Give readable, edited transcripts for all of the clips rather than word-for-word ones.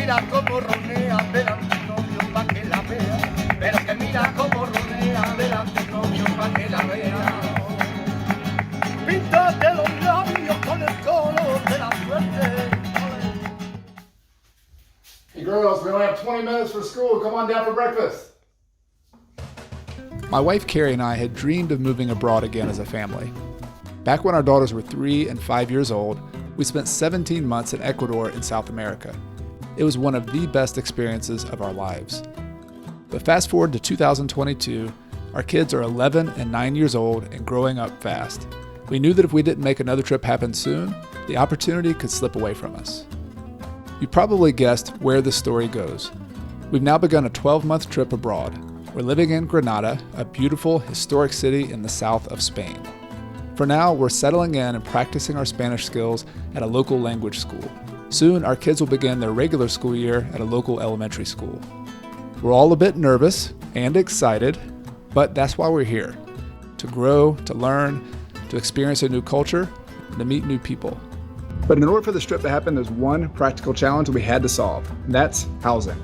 mira como ronea delante del novio pa' que la vea. Pero que mira como ronea delante del novio pa' que la vea. Píntate los labios con el color de la suerte. Hey girls, we only have 20 minutes for school. Come on down for breakfast. My wife Carrie and I had dreamed of moving abroad again as a family. Back when our daughters were 3 and 5 years old, we spent 17 months in Ecuador in South America. It was one of the best experiences of our lives. But fast forward to 2022, our kids are 11 and 9 years old and growing up fast. We knew that if we didn't make another trip happen soon, the opportunity could slip away from us. You probably guessed where the story goes. We've now begun a 12-month trip abroad. We're living in Granada, a beautiful, historic city in the south of Spain. For now, we're settling in and practicing our Spanish skills at a local language school. Soon, our kids will begin their regular school year at a local elementary school. We're all a bit nervous and excited, but that's why we're here. To grow, to learn, to experience a new culture, and to meet new people. But in order for this trip to happen, there's one practical challenge we had to solve, and that's housing.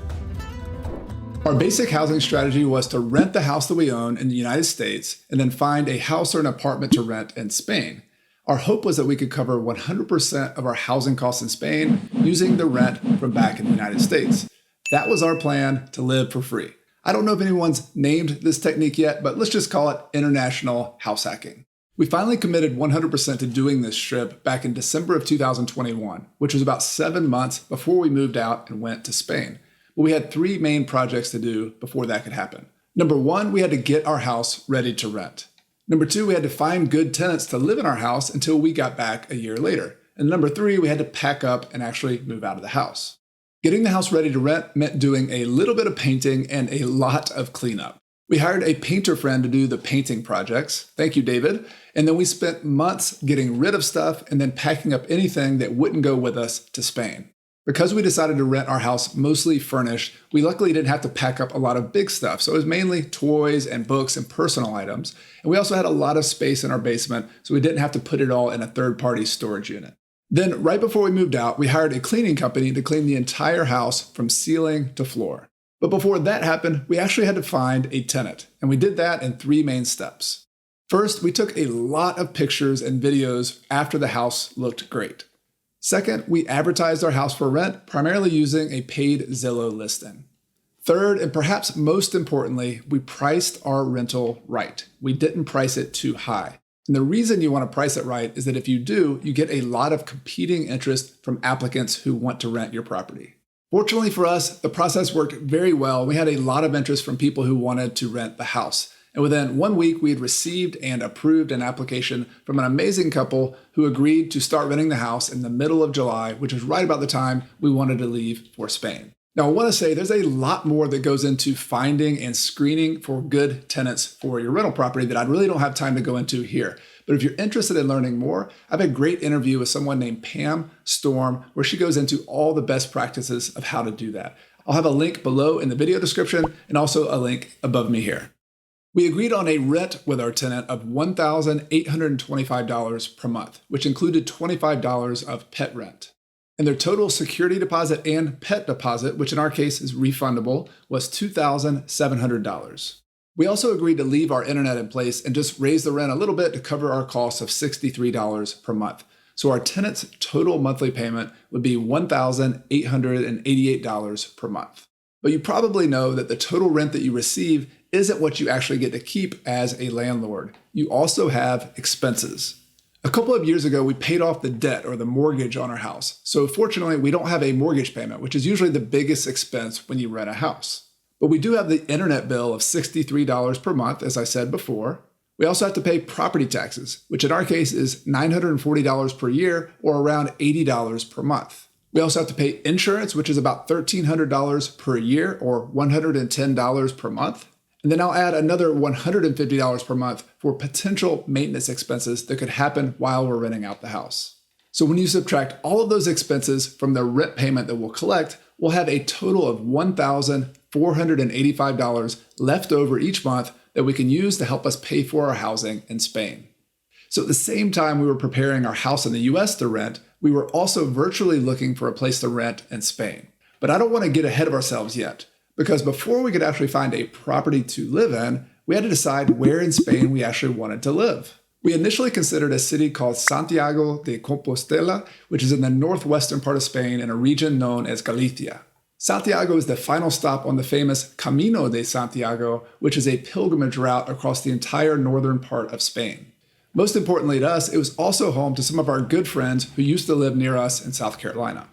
Our basic housing strategy was to rent the house that we own in the United States and then find a house or an apartment to rent in Spain. Our hope was that we could cover 100% of our housing costs in Spain using the rent from back in the United States. That was our plan to live for free. I don't know if anyone's named this technique yet, but let's just call it international house hacking. We finally committed 100% to doing this trip back in December of 2021, which was about 7 months before we moved out and went to Spain. But we had 3 main projects to do before that could happen. Number 1, we had to get our house ready to rent. Number 2, we had to find good tenants to live in our house until we got back a year later. And number 3, we had to pack up and actually move out of the house. Getting the house ready to rent meant doing a little bit of painting and a lot of cleanup. We hired a painter friend to do the painting projects. Thank you, David. And then we spent months getting rid of stuff and then packing up anything that wouldn't go with us to Spain. Because we decided to rent our house mostly furnished, we luckily didn't have to pack up a lot of big stuff. So it was mainly toys and books and personal items. And we also had a lot of space in our basement, so we didn't have to put it all in a third-party storage unit. Then right before we moved out, we hired a cleaning company to clean the entire house from ceiling to floor. But before that happened, we actually had to find a tenant. And we did that in 3 main steps. First, we took a lot of pictures and videos after the house looked great. Second, we advertised our house for rent, primarily using a paid Zillow listing. Third, and perhaps most importantly, we priced our rental right. We didn't price it too high. And the reason you want to price it right is that if you do, you get a lot of competing interest from applicants who want to rent your property. Fortunately for us, the process worked very well. We had a lot of interest from people who wanted to rent the house. And within 1 week, we had received and approved an application from an amazing couple who agreed to start renting the house in the middle of July, which was right about the time we wanted to leave for Spain. Now, I want to say there's a lot more that goes into finding and screening for good tenants for your rental property that I really don't have time to go into here. But if you're interested in learning more, I have a great interview with someone named Pam Storm, where she goes into all the best practices of how to do that. I'll have a link below in the video description and also a link above me here. We agreed on a rent with our tenant of $1,825 per month, which included $25 of pet rent. And their total security deposit and pet deposit, which in our case is refundable, was $2,700. We also agreed to leave our internet in place and just raise the rent a little bit to cover our costs of $63 per month. So our tenant's total monthly payment would be $1,888 per month. But you probably know that the total rent that you receive isn't what you actually get to keep as a landlord. You also have expenses. A couple of years ago, we paid off the debt or the mortgage on our house. So fortunately, we don't have a mortgage payment, which is usually the biggest expense when you rent a house. But we do have the internet bill of $63 per month, as I said before. We also have to pay property taxes, which in our case is $940 per year or around $80 per month. We also have to pay insurance, which is about $1,300 per year or $110 per month. And then I'll add another $150 per month for potential maintenance expenses that could happen while we're renting out the house. So when you subtract all of those expenses from the rent payment that we'll collect, we'll have a total of $1,485 left over each month that we can use to help us pay for our housing in Spain. So at the same time we were preparing our house in the US to rent, we were also virtually looking for a place to rent in Spain. But I don't want to get ahead of ourselves yet, because before we could actually find a property to live in, we had to decide where in Spain we actually wanted to live. We initially considered a city called Santiago de Compostela, which is in the northwestern part of Spain in a region known as Galicia. Santiago is the final stop on the famous Camino de Santiago, which is a pilgrimage route across the entire northern part of Spain. Most importantly to us, it was also home to some of our good friends who used to live near us in South Carolina.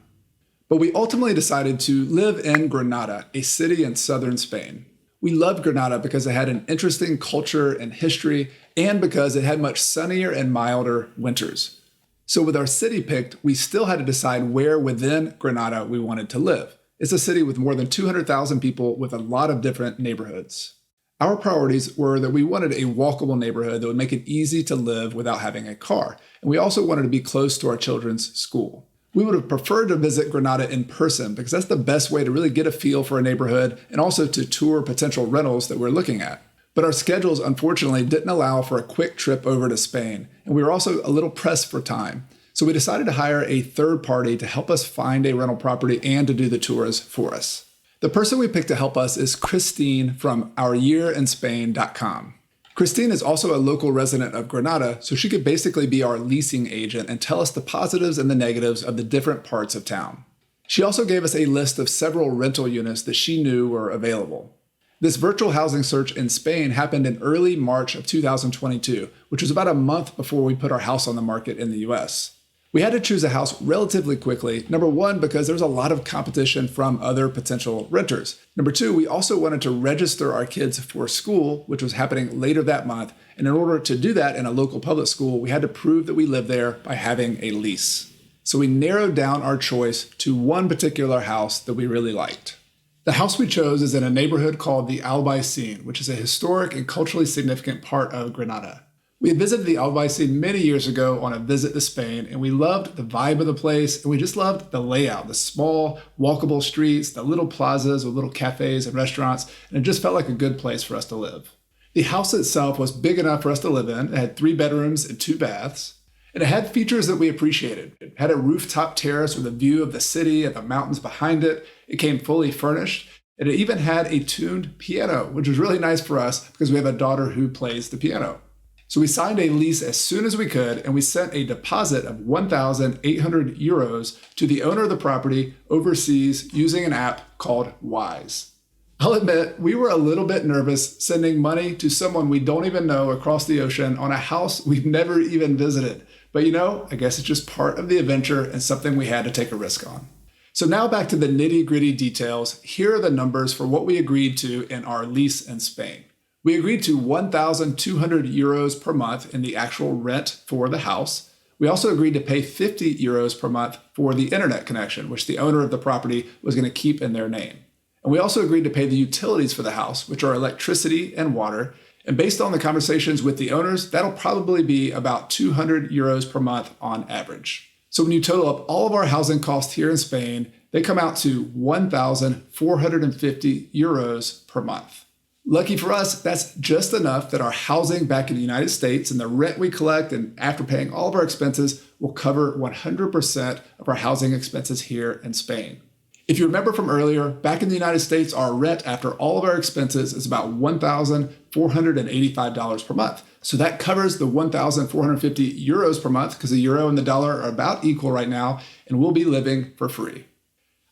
But we ultimately decided to live in Granada, a city in southern Spain. We loved Granada because it had an interesting culture and history, and because it had much sunnier and milder winters. So with our city picked, we still had to decide where within Granada we wanted to live. It's a city with more than 200,000 people with a lot of different neighborhoods. Our priorities were that we wanted a walkable neighborhood that would make it easy to live without having a car, and we also wanted to be close to our children's school. We would have preferred to visit Granada in person because that's the best way to really get a feel for a neighborhood and also to tour potential rentals that we're looking at. But our schedules unfortunately didn't allow for a quick trip over to Spain, and we were also a little pressed for time. So we decided to hire a third party to help us find a rental property and to do the tours for us. The person we picked to help us is Christine from OurYearInSpain.com. Christine is also a local resident of Granada, so she could basically be our leasing agent and tell us the positives and the negatives of the different parts of town. She also gave us a list of several rental units that she knew were available. This virtual housing search in Spain happened in early March of 2022, which was about a month before we put our house on the market in the US. We had to choose a house relatively quickly, number one, because there was a lot of competition from other potential renters. Number two, we also wanted to register our kids for school, which was happening later that month. And in order to do that in a local public school, we had to prove that we lived there by having a lease. So we narrowed down our choice to one particular house that we really liked. The house we chose is in a neighborhood called the Albaicin, which is a historic and culturally significant part of Granada. We had visited the Albaicin many years ago on a visit to Spain, and we loved the vibe of the place, and we just loved the layout, the small, walkable streets, the little plazas with little cafes and restaurants, and it just felt like a good place for us to live. The house itself was big enough for us to live in. It had 3 bedrooms and 2 baths, and it had features that we appreciated. It had a rooftop terrace with a view of the city and the mountains behind it. It came fully furnished, and it even had a tuned piano, which was really nice for us because we have a daughter who plays the piano. So we signed a lease as soon as we could, and we sent a deposit of 1,800 euros to the owner of the property overseas using an app called Wise. I'll admit, we were a little bit nervous sending money to someone we don't even know across the ocean on a house we've never even visited. But I guess it's just part of the adventure and something we had to take a risk on. So now back to the nitty-gritty details. Here are the numbers for what we agreed to in our lease in Spain. We agreed to 1,200 euros per month in the actual rent for the house. We also agreed to pay 50 euros per month for the internet connection, which the owner of the property was going to keep in their name. And we also agreed to pay the utilities for the house, which are electricity and water. And based on the conversations with the owners, that'll probably be about 200 euros per month on average. So when you total up all of our housing costs here in Spain, they come out to 1,450 euros per month. Lucky for us, that's just enough that our housing back in the United States and the rent we collect and after paying all of our expenses will cover 100% of our housing expenses here in Spain. If you remember from earlier, back in the United States, our rent after all of our expenses is about $1,485 per month. So that covers the 1,450 euros per month because the euro and the dollar are about equal right now, and we'll be living for free.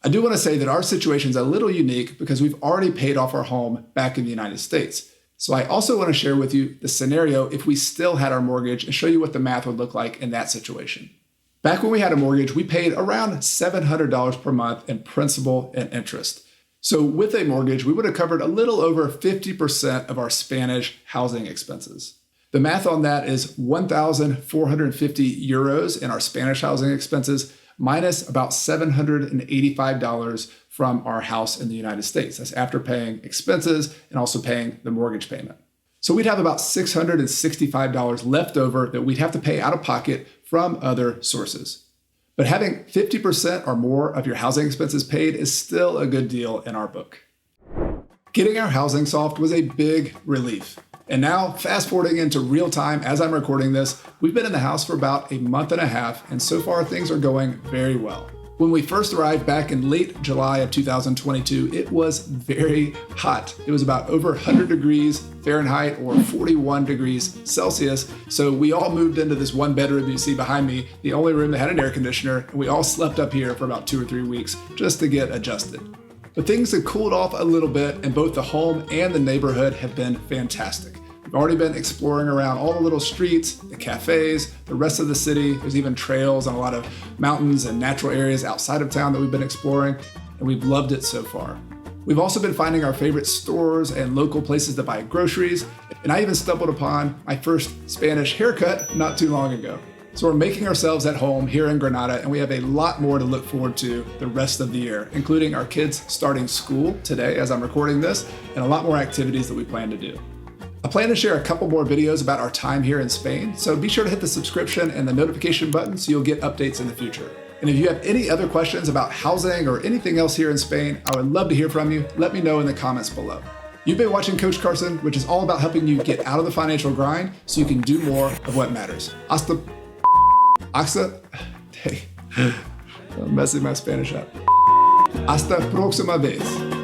I do want to say that our situation is a little unique because we've already paid off our home back in the United States. So I also want to share with you the scenario if we still had our mortgage and show you what the math would look like in that situation. Back when we had a mortgage, we paid around $700 per month in principal and interest. So with a mortgage, we would have covered a little over 50% of our Spanish housing expenses. The math on that is 1,450 euros in our Spanish housing expenses minus about $785 from our house in the United States. That's after paying expenses and also paying the mortgage payment. So we'd have about $665 left over that we'd have to pay out of pocket from other sources. But having 50% or more of your housing expenses paid is still a good deal in our book. Getting our housing solved was a big relief. And now, fast forwarding into real time as I'm recording this, we've been in the house for about a month and a half, and so far things are going very well. When we first arrived back in late July of 2022, it was very hot. It was about over 100 degrees Fahrenheit or 41 degrees Celsius. So we all moved into this one bedroom you see behind me, the only room that had an air conditioner, and we all slept up here for about 2 or 3 weeks just to get adjusted. But things have cooled off a little bit, and both the home and the neighborhood have been fantastic. We've already been exploring around all the little streets, the cafes, the rest of the city. There's even trails and a lot of mountains and natural areas outside of town that we've been exploring, and we've loved it so far. We've also been finding our favorite stores and local places to buy groceries, and I even stumbled upon my first Spanish haircut not too long ago. So we're making ourselves at home here in Granada, and we have a lot more to look forward to the rest of the year, including our kids starting school today as I'm recording this, and a lot more activities that we plan to do. I plan to share a couple more videos about our time here in Spain, so be sure to hit the subscription and the notification button so you'll get updates in the future. And if you have any other questions about housing or anything else here in Spain, I would love to hear from you. Let me know in the comments below. You've been watching Coach Carson, which is all about helping you get out of the financial grind so you can do more of what matters. Hey, I'm messing my Spanish up. Hasta próxima vez.